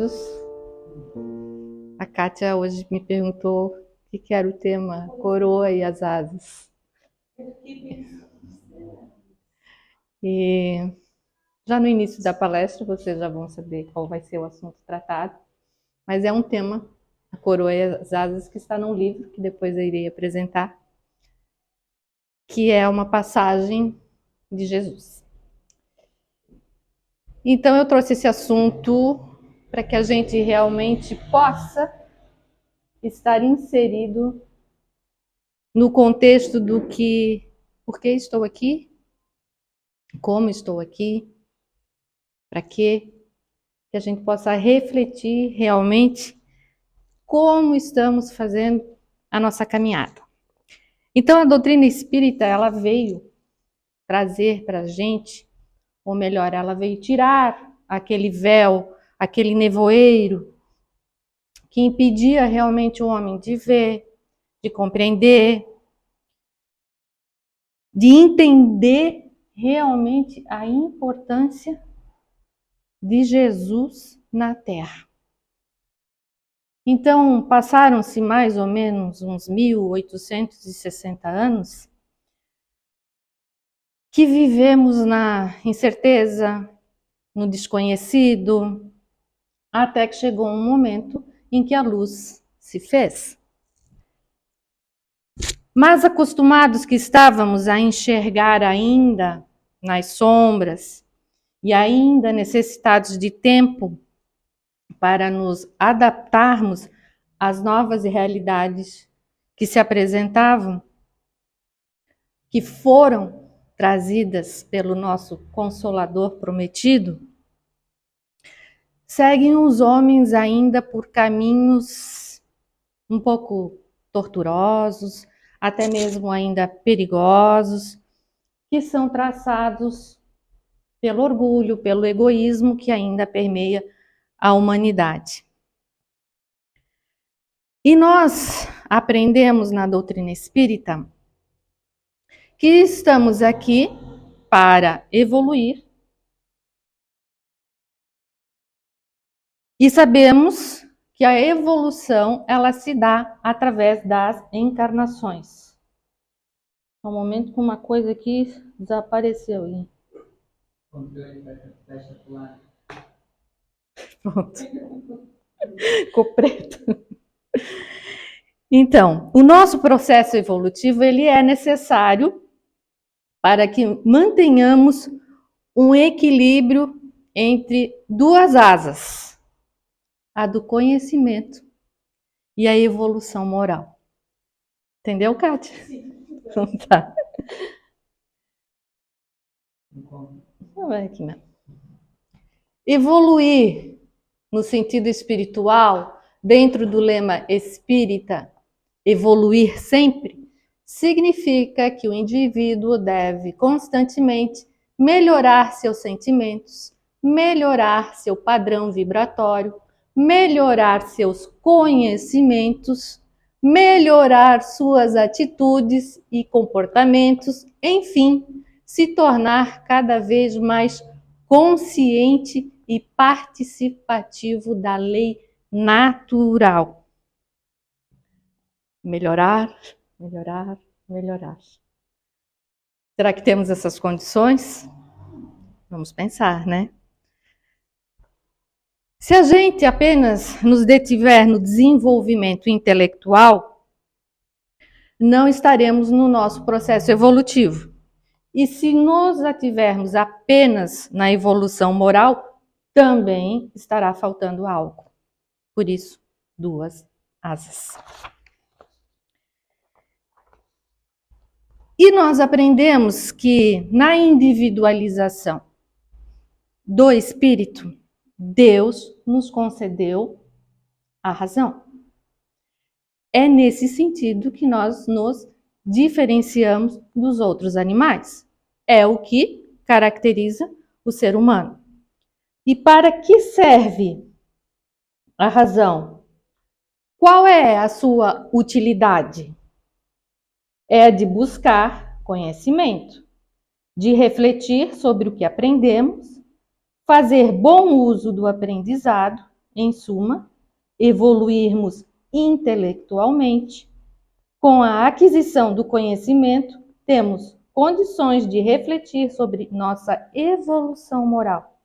todos. A Kátia hoje me perguntou o que era o tema, coroa e as asas. E já no início da palestra vocês já vão saber qual vai ser o assunto tratado, mas é um tema, a coroa e as asas, que está num livro que depois eu irei apresentar, que é uma passagem de Jesus. Então eu trouxe esse assunto para que a gente realmente possa estar inserido no contexto do que, por que estou aqui, como estou aqui, para quê, que a gente possa refletir realmente como estamos fazendo a nossa caminhada. Então a doutrina espírita, ela veio trazer para a gente, ou melhor, ela veio tirar aquele véu, aquele nevoeiro que impedia realmente o homem de ver, de compreender, de entender realmente a importância de Jesus na Terra. Então, passaram-se mais ou menos uns 1860 anos que vivemos na incerteza, no desconhecido, até que chegou um momento em que a luz se fez. Mas acostumados que estávamos a enxergar ainda nas sombras e ainda necessitados de tempo para nos adaptarmos às novas realidades que se apresentavam, que foram trazidas pelo nosso Consolador prometido, seguem os homens ainda por caminhos um pouco tortuosos, até mesmo ainda perigosos, que são traçados pelo orgulho, pelo egoísmo que ainda permeia a humanidade. E nós aprendemos na doutrina espírita que estamos aqui para evoluir e sabemos que a evolução ela se dá através das encarnações. Um momento com uma coisa aqui desapareceu. Hein? Pronto. Ficou preto. Então, o nosso processo evolutivo ele é necessário para que mantenhamos um equilíbrio entre duas asas, a do conhecimento e a evolução moral. Entendeu, Kátia? Sim. Então tá. Vai aqui mesmo. Evoluir no sentido espiritual, dentro do lema espírita, evoluir sempre, significa que o indivíduo deve constantemente melhorar seus sentimentos, melhorar seu padrão vibratório, melhorar seus conhecimentos, melhorar suas atitudes e comportamentos, enfim, se tornar cada vez mais consciente e participativo da lei natural. Melhorar, melhorar, melhorar. Será que temos essas condições? Vamos pensar, né? Se a gente apenas nos detiver no desenvolvimento intelectual, não estaremos no nosso processo evolutivo. E se nos ativermos apenas na evolução moral, também estará faltando algo. Por isso, duas asas. E nós aprendemos que na individualização do espírito, Deus nos concedeu a razão. É nesse sentido que nós nos diferenciamos dos outros animais. É o que caracteriza o ser humano. E para que serve a razão? Qual é a sua utilidade? É de buscar conhecimento, de refletir sobre o que aprendemos, fazer bom uso do aprendizado em suma, evoluirmos intelectualmente, com a aquisição do conhecimento, temos condições de refletir sobre nossa evolução moral.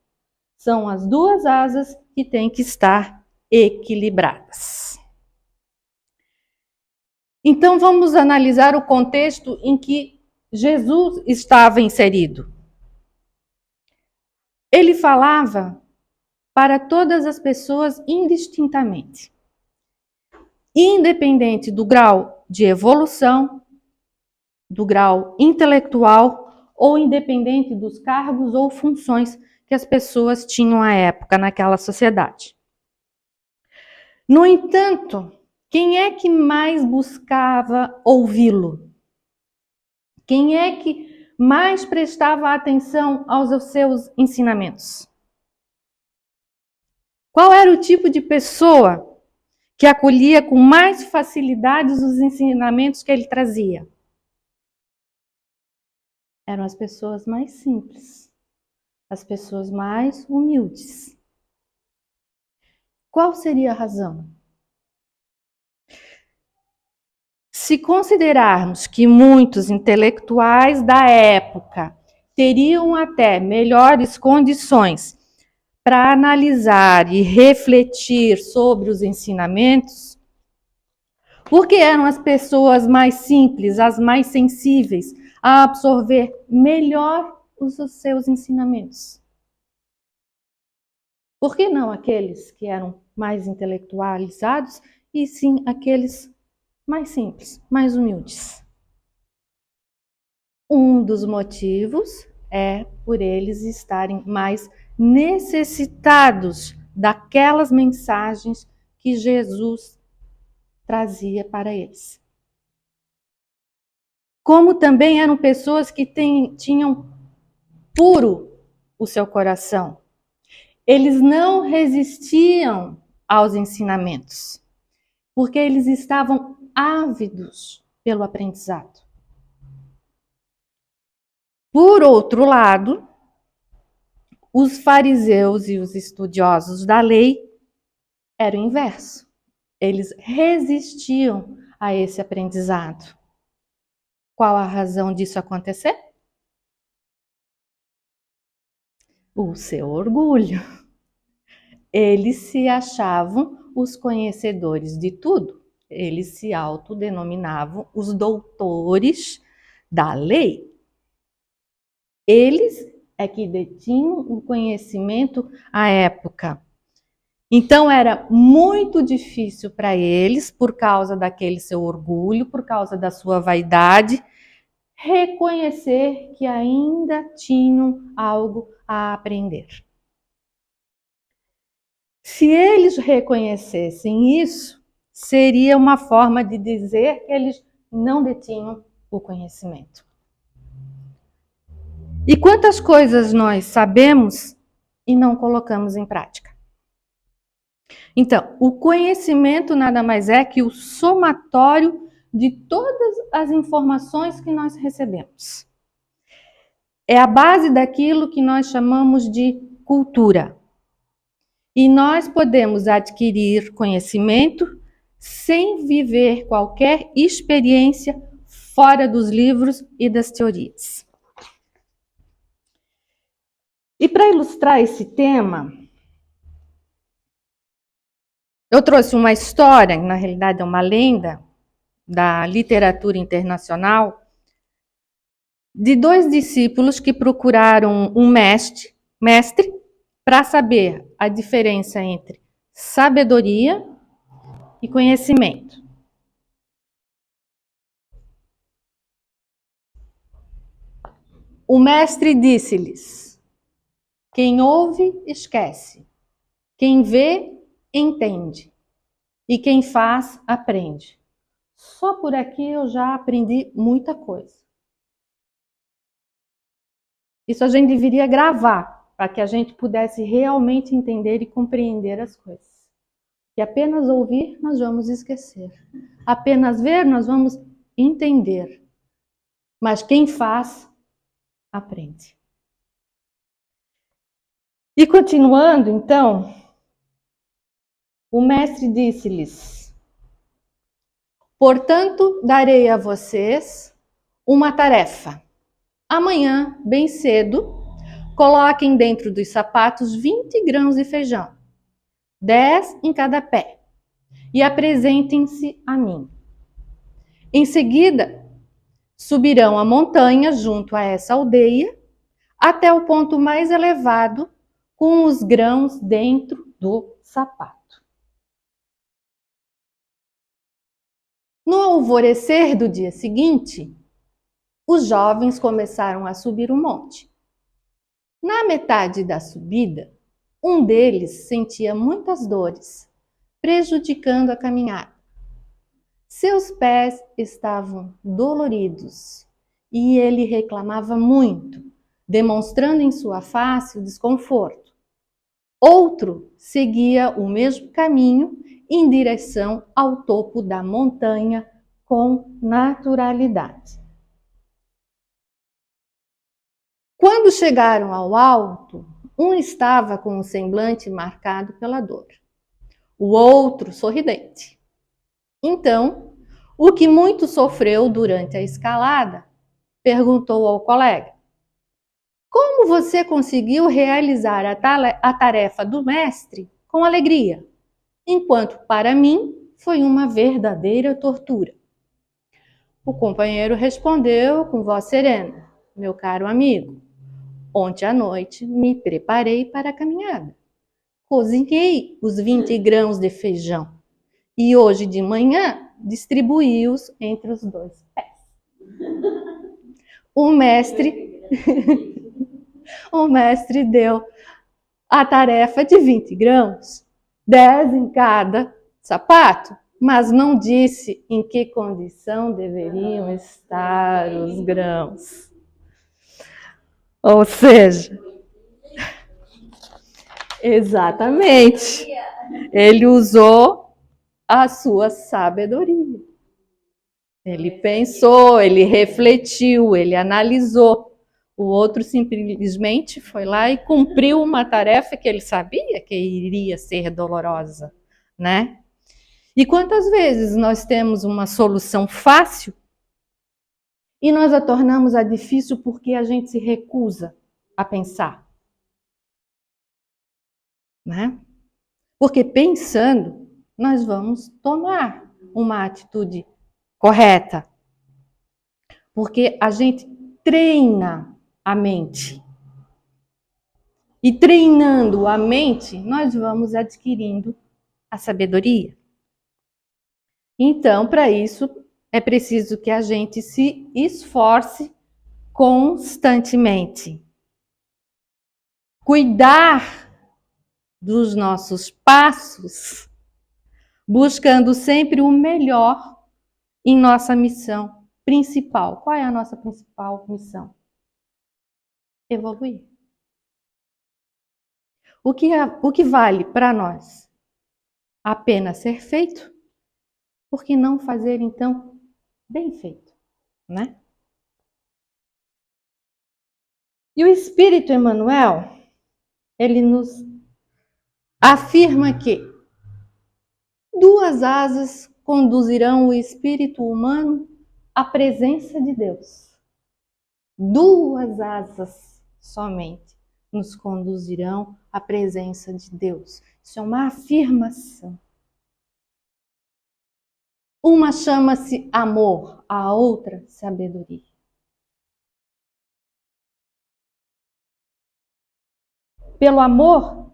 São as duas asas que têm que estar equilibradas. Então, vamos analisar o contexto em que Jesus estava inserido. Ele falava para todas as pessoas indistintamente, independente do grau de evolução, do grau intelectual ou independente dos cargos ou funções que as pessoas tinham à época naquela sociedade. No entanto, quem é que mais buscava ouvi-lo? Quem é que mais prestava atenção aos seus ensinamentos? Qual era o tipo de pessoa que acolhia com mais facilidade os ensinamentos que ele trazia? Eram as pessoas mais simples, as pessoas mais humildes. Qual seria a razão? Se considerarmos que muitos intelectuais da época teriam até melhores condições para analisar e refletir sobre os ensinamentos, porque eram as pessoas mais simples, as mais sensíveis a absorver melhor os seus ensinamentos. Por que não aqueles que eram mais intelectualizados e sim aqueles mais simples, mais humildes? Um dos motivos é por eles estarem mais necessitados daquelas mensagens que Jesus trazia para eles. Como também eram pessoas que tinham puro o seu coração. Eles não resistiam aos ensinamentos, porque eles estavam ávidos pelo aprendizado. Por outro lado, os fariseus e os estudiosos da lei eram o inverso. Eles resistiam a esse aprendizado. Qual a razão disso acontecer? O seu orgulho. Eles se achavam os conhecedores de tudo. Eles se autodenominavam os doutores da lei. Eles é que detinham o conhecimento à época. Então era muito difícil para eles, por causa daquele seu orgulho, por causa da sua vaidade, reconhecer que ainda tinham algo a aprender. Se eles reconhecessem isso, seria uma forma de dizer que eles não detinham o conhecimento. E quantas coisas nós sabemos e não colocamos em prática? Então, o conhecimento nada mais é que o somatório de todas as informações que nós recebemos. É a base daquilo que nós chamamos de cultura. E nós podemos adquirir conhecimento sem viver qualquer experiência fora dos livros e das teorias. E para ilustrar esse tema, eu trouxe uma história, na realidade é uma lenda, da literatura internacional, de dois discípulos que procuraram um mestre para saber a diferença entre sabedoria e conhecimento. O mestre disse-lhes: quem ouve, esquece. Quem vê, entende. E quem faz, aprende. Só por aqui eu já aprendi muita coisa. Isso a gente deveria gravar, para que a gente pudesse realmente entender e compreender as coisas. E apenas ouvir, nós vamos esquecer. Apenas ver, nós vamos entender. Mas quem faz, aprende. E continuando, então, O mestre disse-lhes: portanto, darei a vocês uma tarefa. Amanhã, bem cedo, coloquem dentro dos sapatos 20 grãos de feijão, 10 em cada pé, e apresentem-se a mim. Em seguida, subirão a montanha junto a essa aldeia, até o ponto mais elevado, com os grãos dentro do sapato. No alvorecer do dia seguinte, os jovens começaram a subir o monte. Na metade da subida, um deles sentia muitas dores, prejudicando a caminhada. Seus pés estavam doloridos e ele reclamava muito, demonstrando em sua face o desconforto. Outro seguia o mesmo caminho em direção ao topo da montanha com naturalidade. Quando chegaram ao alto, um estava com o semblante marcado pela dor, o outro sorridente. Então, o que muito sofreu durante a escalada perguntou ao colega: como você conseguiu realizar a tarefa do mestre com alegria, enquanto para mim foi uma verdadeira tortura? O companheiro respondeu com voz serena: meu caro amigo, ontem à noite me preparei para a caminhada. Cozinhei os 20 grãos de feijão e hoje de manhã distribuí-os entre os dois pés. O mestre deu a tarefa de 20 grãos, 10 em cada sapato, mas não disse em que condição deveriam estar os grãos. Ou seja, exatamente, ele usou a sua sabedoria. Ele pensou, ele refletiu, ele analisou. O outro simplesmente foi lá e cumpriu uma tarefa que ele sabia que iria ser dolorosa, né? E quantas vezes nós temos uma solução fácil e nós a tornamos a difícil porque a gente se recusa a pensar, né? Porque pensando, nós vamos tomar uma atitude correta. Porque a gente treina a mente. E treinando a mente, nós vamos adquirindo a sabedoria. Então, para isso, é preciso que a gente se esforce constantemente. Cuidar dos nossos passos, buscando sempre o melhor em nossa missão principal. Qual é a nossa principal missão? Evoluir. O que vale para nós? Apenas ser feito? Por que não fazer, então, bem feito, né? E o Espírito Emmanuel, ele nos afirma que 2 asas conduzirão o espírito humano à presença de Deus. 2 asas somente nos conduzirão à presença de Deus. Isso é uma afirmação. Uma chama-se amor, a outra sabedoria. Pelo amor,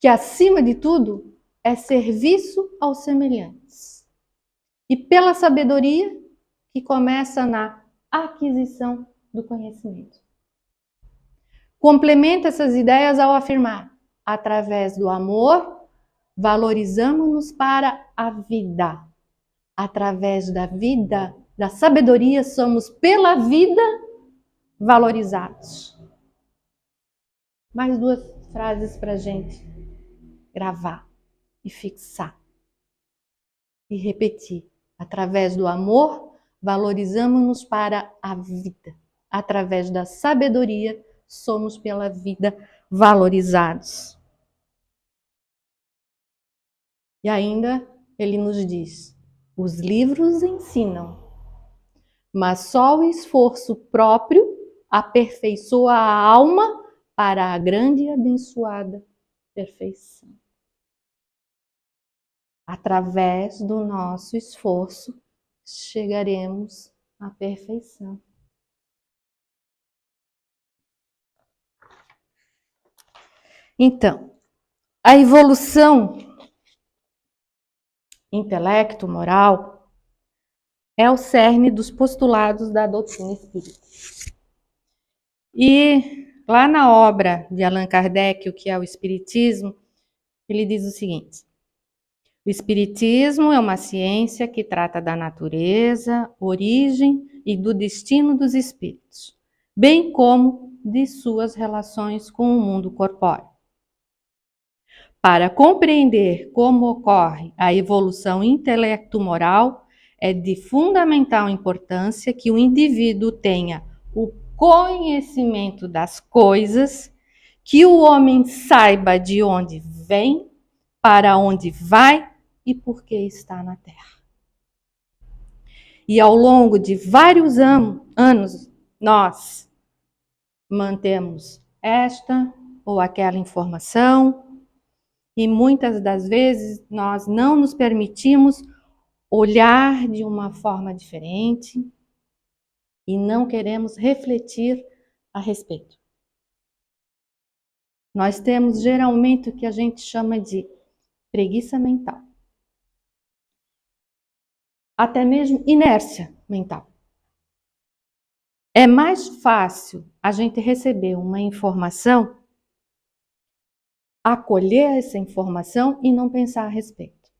que acima de tudo é serviço aos semelhantes. E pela sabedoria, que começa na aquisição do conhecimento. Complementa essas ideias ao afirmar: através do amor, valorizamos-nos para a vida. Através da vida, da sabedoria, somos pela vida valorizados. Mais 2 frases para a gente gravar e fixar. E repetir. Através do amor, valorizamos-nos para a vida. Através da sabedoria, somos pela vida valorizados. E ainda ele nos diz: os livros ensinam, mas só o esforço próprio aperfeiçoa a alma para a grande e abençoada perfeição. Através do nosso esforço, chegaremos à perfeição. Então, a evolução intelecto-moral é o cerne dos postulados da doutrina espírita. E lá na obra de Allan Kardec, o que é o Espiritismo, ele diz o seguinte: o Espiritismo é uma ciência que trata da natureza, origem e do destino dos espíritos, bem como de suas relações com o mundo corpóreo. Para compreender como ocorre a evolução intelecto-moral, é de fundamental importância que o indivíduo tenha o conhecimento das coisas, que o homem saiba de onde vem, para onde vai e por que está na Terra. E ao longo de vários anos, nós mantemos esta ou aquela informação, e muitas das vezes nós não nos permitimos olhar de uma forma diferente e não queremos refletir a respeito. Nós temos geralmente o que a gente chama de preguiça mental. Até mesmo inércia mental. É mais fácil a gente receber uma informação, acolher essa informação e não pensar a respeito.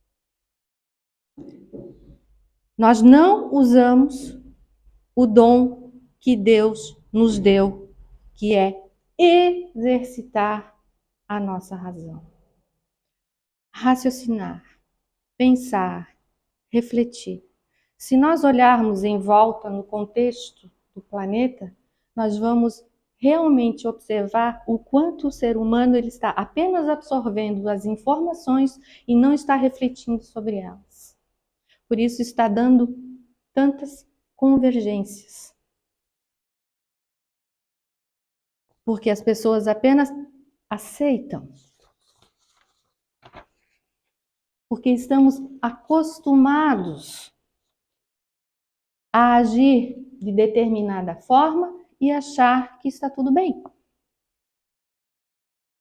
Nós não usamos o dom que Deus nos deu, que é exercitar a nossa razão. Raciocinar, pensar, refletir. Se nós olharmos em volta no contexto do planeta, nós vamos realmente observar o quanto o ser humano ele está apenas absorvendo as informações e não está refletindo sobre elas. Por isso está dando tantas convergências. Porque as pessoas apenas aceitam. Porque estamos acostumados a agir de determinada forma e achar que está tudo bem.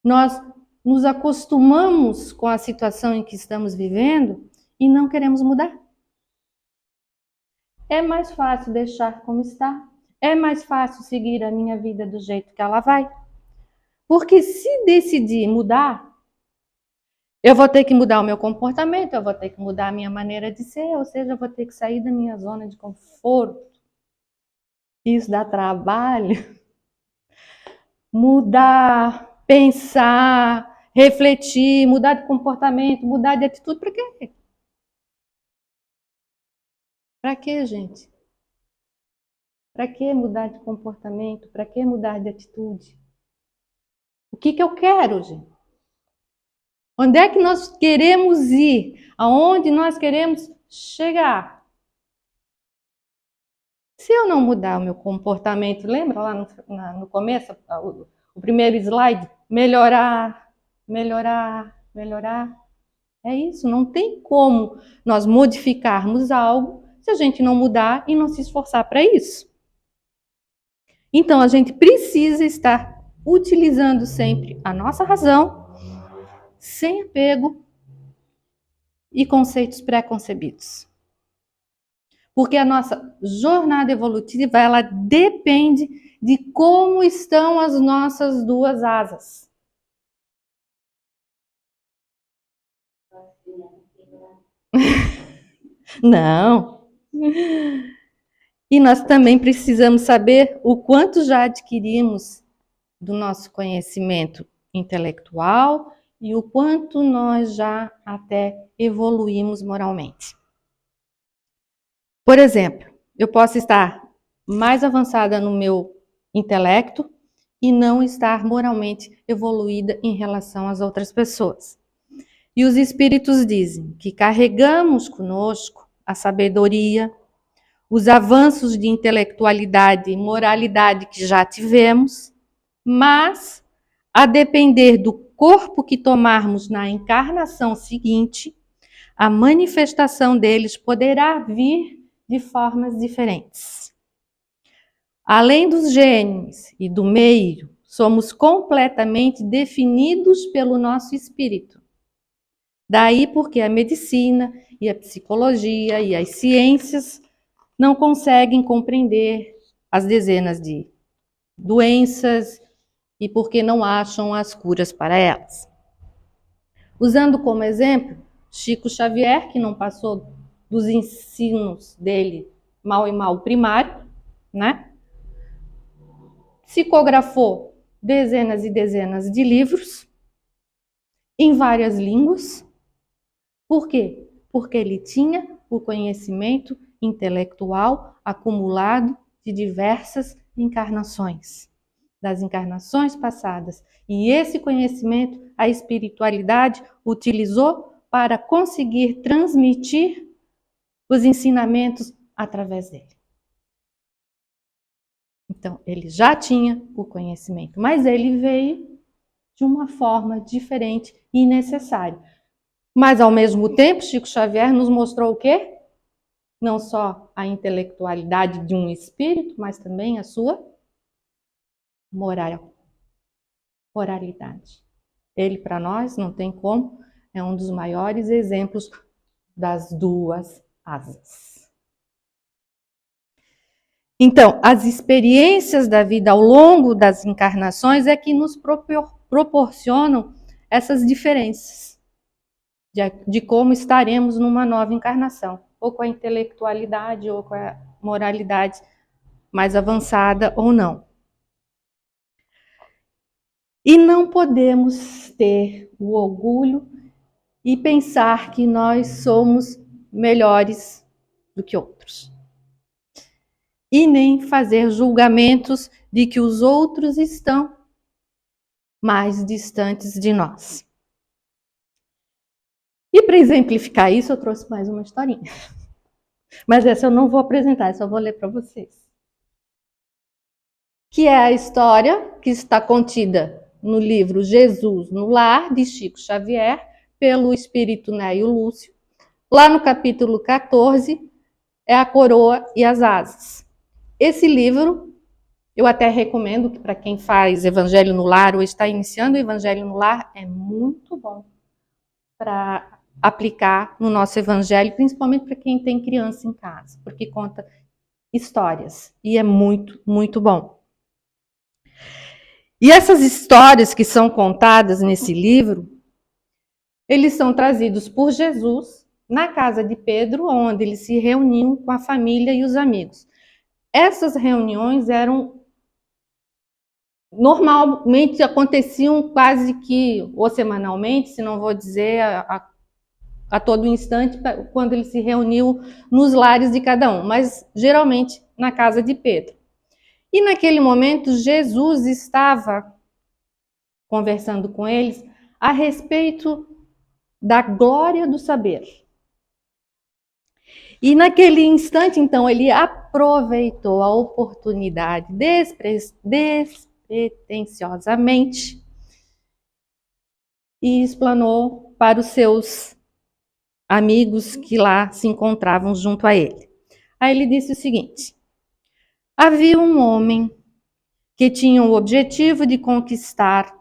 Nós nos acostumamos com a situação em que estamos vivendo e não queremos mudar. É mais fácil deixar como está. É mais fácil seguir a minha vida do jeito que ela vai. Porque se decidir mudar, eu vou ter que mudar o meu comportamento, eu vou ter que mudar a minha maneira de ser, ou seja, eu vou ter que sair da minha zona de conforto. Isso dá trabalho. Mudar, pensar, refletir, mudar de comportamento, mudar de atitude, para quê? Para quê, gente? Para que mudar de comportamento? Para que mudar de atitude? O que eu quero, gente? Onde é que nós queremos ir? Aonde nós queremos chegar? Se eu não mudar o meu comportamento, lembra lá no começo, o primeiro slide? Melhorar, melhorar, melhorar. É isso, não tem como nós modificarmos algo se a gente não mudar e não se esforçar para isso. Então, a gente precisa estar utilizando sempre a nossa razão, sem apego e conceitos pré-concebidos. Porque a nossa jornada evolutiva, ela depende de como estão as nossas duas asas. Não. E nós também precisamos saber o quanto já adquirimos do nosso conhecimento intelectual e o quanto nós já até evoluímos moralmente. Por exemplo, eu posso estar mais avançada no meu intelecto e não estar moralmente evoluída em relação às outras pessoas. E os espíritos dizem que carregamos conosco a sabedoria, os avanços de intelectualidade e moralidade que já tivemos, mas, a depender do corpo que tomarmos na encarnação seguinte, a manifestação deles poderá vir de formas diferentes. Além dos genes e do meio, somos completamente definidos pelo nosso espírito. Daí porque a medicina e a psicologia e as ciências não conseguem compreender as dezenas de doenças e porque não acham as curas para elas. Usando como exemplo Chico Xavier, que não passou dos ensinos dele mal e mal primário, né? Psicografou dezenas e dezenas de livros em várias línguas. Por quê? Porque ele tinha o conhecimento intelectual acumulado de diversas encarnações, das encarnações passadas. E esse conhecimento, a espiritualidade utilizou para conseguir transmitir os ensinamentos através dele. Então, ele já tinha o conhecimento, mas ele veio de uma forma diferente e necessária. Mas, ao mesmo tempo, Chico Xavier nos mostrou o quê? Não só a intelectualidade de um espírito, mas também a sua moralidade. Ele, para nós, não tem como, é um dos maiores exemplos das duas asas. Então, as experiências da vida ao longo das encarnações é que nos proporcionam essas diferenças de como estaremos numa nova encarnação, ou com a intelectualidade, ou com a moralidade mais avançada ou não. E não podemos ter o orgulho e pensar que nós somos melhores do que outros. E nem fazer julgamentos de que os outros estão mais distantes de nós. E para exemplificar isso, eu trouxe mais uma historinha. Mas essa eu não vou apresentar, só vou ler para vocês. Que é a história que está contida no livro Jesus no Lar, de Chico Xavier, pelo espírito Neio Lúcio. Lá no capítulo 14, é a coroa e as asas. Esse livro, eu até recomendo que para quem faz Evangelho no Lar ou está iniciando o Evangelho no Lar, é muito bom para aplicar no nosso Evangelho, principalmente para quem tem criança em casa, porque conta histórias e é muito, muito bom. E essas histórias que são contadas nesse livro, eles são trazidos por Jesus na casa de Pedro, onde eles se reuniam com a família e os amigos. Essas reuniões normalmente aconteciam quase que ou semanalmente, se não vou dizer a todo instante, quando ele se reuniu nos lares de cada um, mas geralmente na casa de Pedro. E naquele momento Jesus estava conversando com eles a respeito da glória do saber. E naquele instante, então, ele aproveitou a oportunidade despretensiosamente e explanou para os seus amigos que lá se encontravam junto a ele. Aí ele disse o seguinte: havia um homem que tinha o objetivo de conquistar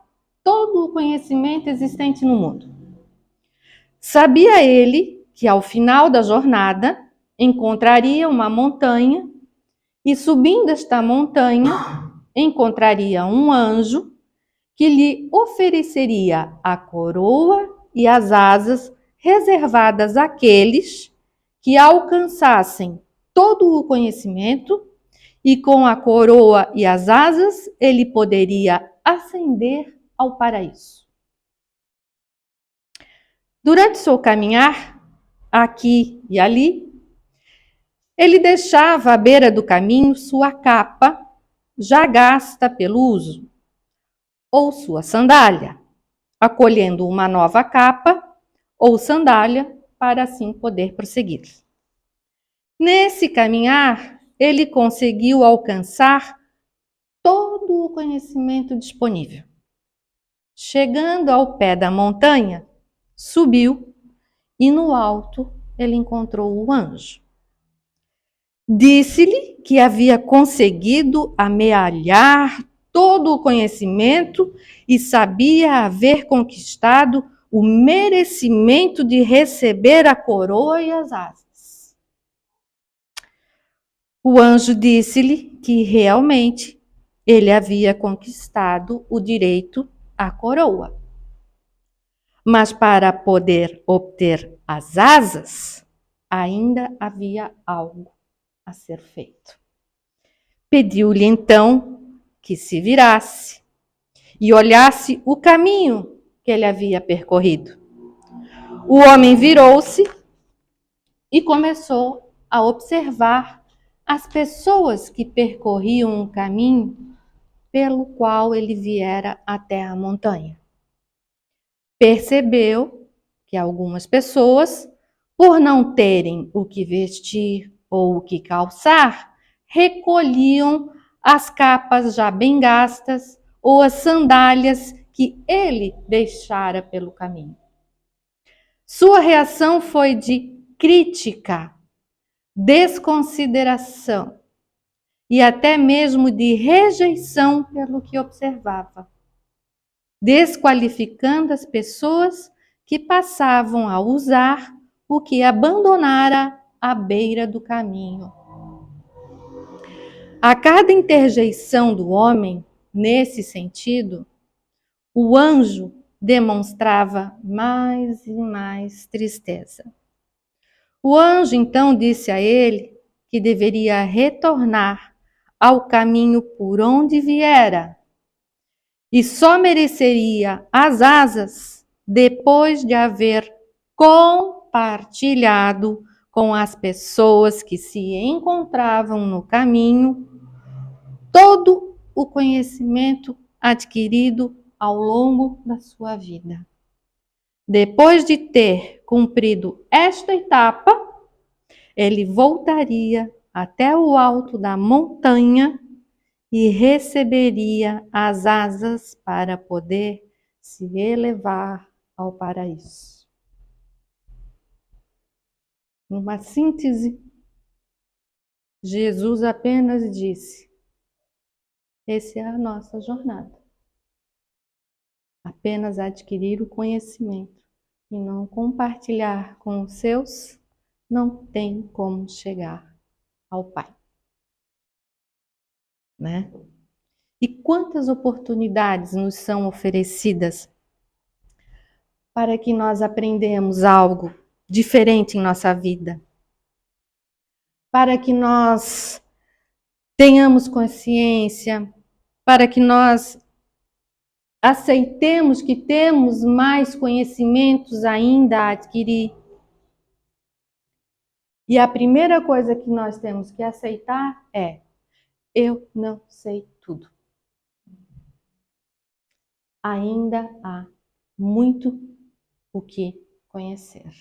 todo o conhecimento existente no mundo. Sabia ele que ao final da jornada encontraria uma montanha e subindo esta montanha encontraria um anjo que lhe ofereceria a coroa e as asas reservadas àqueles que alcançassem todo o conhecimento, e com a coroa e as asas ele poderia ascender ao paraíso. Durante seu caminhar, aqui e ali, ele deixava à beira do caminho sua capa, já gasta pelo uso, ou sua sandália, acolhendo uma nova capa ou sandália para assim poder prosseguir. Nesse caminhar, ele conseguiu alcançar todo o conhecimento disponível. Chegando ao pé da montanha, subiu e no alto ele encontrou o anjo. Disse-lhe que havia conseguido amealhar todo o conhecimento e sabia haver conquistado o merecimento de receber a coroa e as asas. O anjo disse-lhe que realmente ele havia conquistado o direito à coroa. Mas para poder obter as asas, ainda havia algo a ser feito. Pediu-lhe então que se virasse e olhasse o caminho que ele havia percorrido. O homem virou-se e começou a observar as pessoas que percorriam o caminho pelo qual ele viera até a montanha. Percebeu que algumas pessoas, por não terem o que vestir ou o que calçar, recolhiam as capas já bem gastas ou as sandálias que ele deixara pelo caminho. Sua reação foi de crítica, desconsideração e até mesmo de rejeição pelo que observava, desqualificando as pessoas que passavam a usar o que abandonara à beira do caminho. A cada interjeição do homem, nesse sentido, o anjo demonstrava mais e mais tristeza. O anjo então disse a ele que deveria retornar ao caminho por onde viera e só mereceria as asas depois de haver compartilhado com as pessoas que se encontravam no caminho todo o conhecimento adquirido ao longo da sua vida. Depois de ter cumprido esta etapa, ele voltaria até o alto da montanha e receberia as asas para poder se elevar ao paraíso. Numa síntese, Jesus apenas disse: essa é a nossa jornada. Apenas adquirir o conhecimento e não compartilhar com os seus, não tem como chegar ao Pai. Né? E quantas oportunidades nos são oferecidas para que nós aprendamos algo diferente em nossa vida, para que nós tenhamos consciência, para que nós aceitemos que temos mais conhecimentos ainda a adquirir. E a primeira coisa que nós temos que aceitar é: eu não sei tudo. Ainda há muito o que conhecer.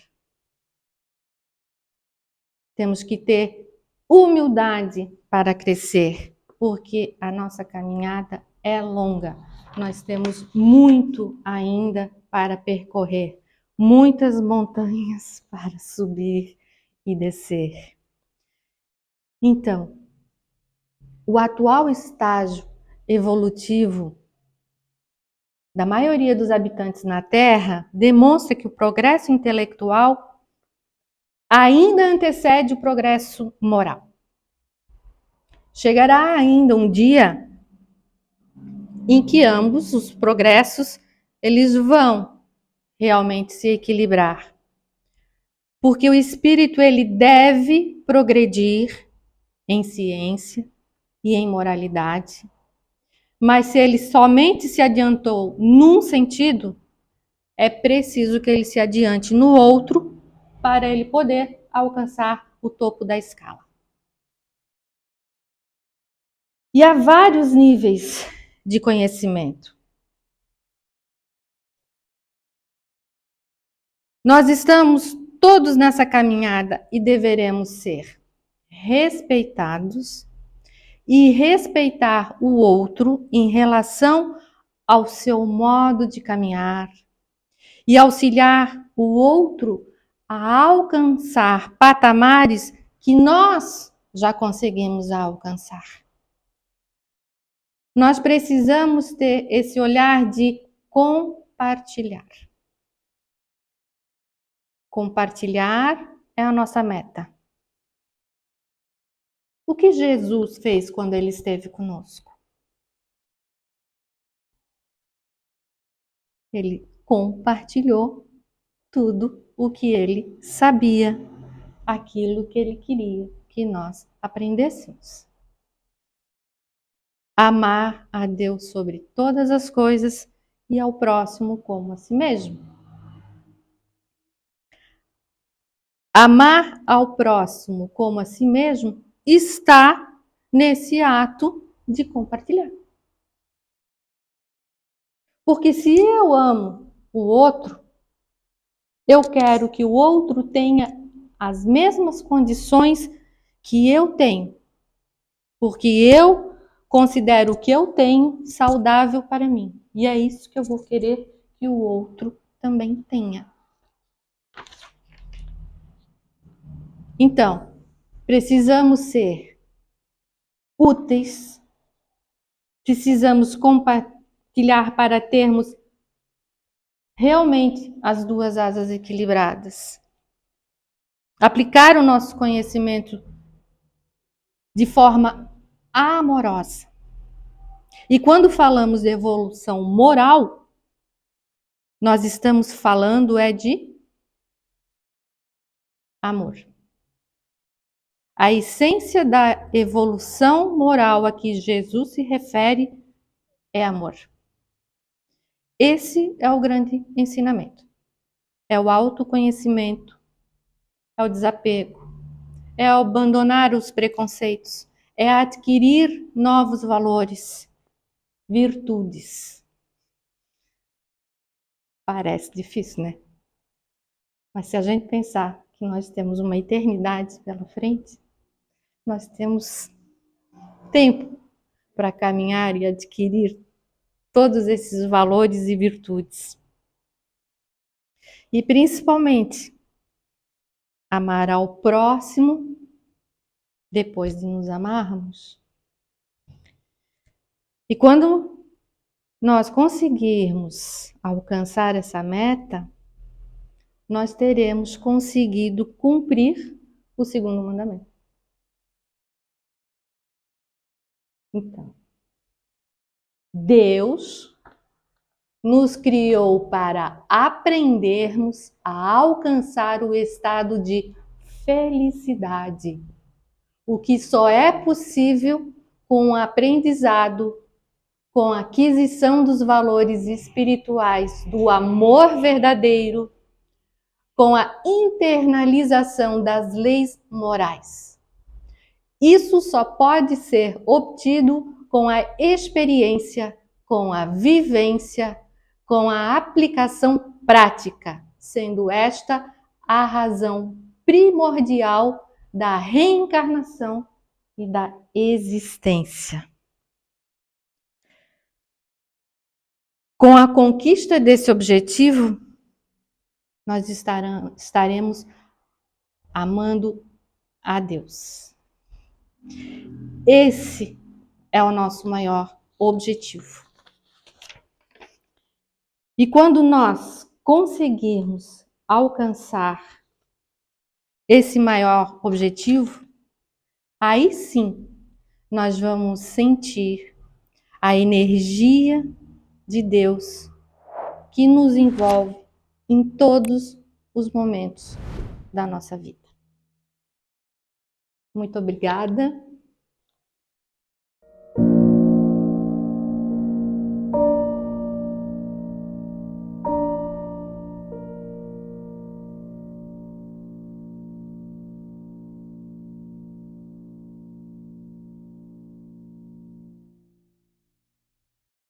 Temos que ter humildade para crescer, porque a nossa caminhada é longa. Nós temos muito ainda para percorrer, muitas montanhas para subir e descer. Então, o atual estágio evolutivo da maioria dos habitantes na Terra demonstra que o progresso intelectual ainda antecede o progresso moral. Chegará ainda um dia em que ambos os progressos eles vão realmente se equilibrar. Porque o espírito ele deve progredir em ciência e em moralidade. Mas se ele somente se adiantou num sentido, é preciso que ele se adiante no outro para ele poder alcançar o topo da escala. E há vários níveis de conhecimento. Nós estamos todos nessa caminhada e deveremos ser respeitados e respeitar o outro em relação ao seu modo de caminhar e auxiliar o outro a alcançar patamares que nós já conseguimos alcançar. Nós precisamos ter esse olhar de compartilhar. Compartilhar é a nossa meta. O que Jesus fez quando ele esteve conosco? Ele compartilhou tudo o que ele sabia, aquilo que ele queria que nós aprendêssemos. Amar a Deus sobre todas as coisas e ao próximo como a si mesmo. Amar ao próximo como a si mesmo está nesse ato de compartilhar. Porque se eu amo o outro, eu quero que o outro tenha as mesmas condições que eu tenho. Porque eu considero o que eu tenho saudável para mim. E é isso que eu vou querer que o outro também tenha. Então, precisamos ser úteis, precisamos compartilhar para termos realmente as duas asas equilibradas. Aplicar o nosso conhecimento de forma amorosa. E quando falamos de evolução moral, nós estamos falando de amor. A essência da evolução moral a que Jesus se refere é amor. Esse é o grande ensinamento. É o autoconhecimento, é o desapego, é abandonar os preconceitos, é adquirir novos valores, virtudes. Parece difícil, né? Mas se a gente pensar que nós temos uma eternidade pela frente, nós temos tempo para caminhar e adquirir todos esses valores e virtudes. E principalmente, amar ao próximo depois de nos amarmos. E quando nós conseguirmos alcançar essa meta, nós teremos conseguido cumprir o segundo mandamento. Então, Deus nos criou para aprendermos a alcançar o estado de felicidade, o que só é possível com o aprendizado, com a aquisição dos valores espirituais, do amor verdadeiro, com a internalização das leis morais. Isso só pode ser obtido com a experiência, com a vivência, com a aplicação prática, sendo esta a razão primordial da reencarnação e da existência. Com a conquista desse objetivo, nós estaremos amando a Deus. Esse é o nosso maior objetivo. E quando nós conseguirmos alcançar esse maior objetivo, aí sim nós vamos sentir a energia de Deus que nos envolve em todos os momentos da nossa vida. Muito obrigada.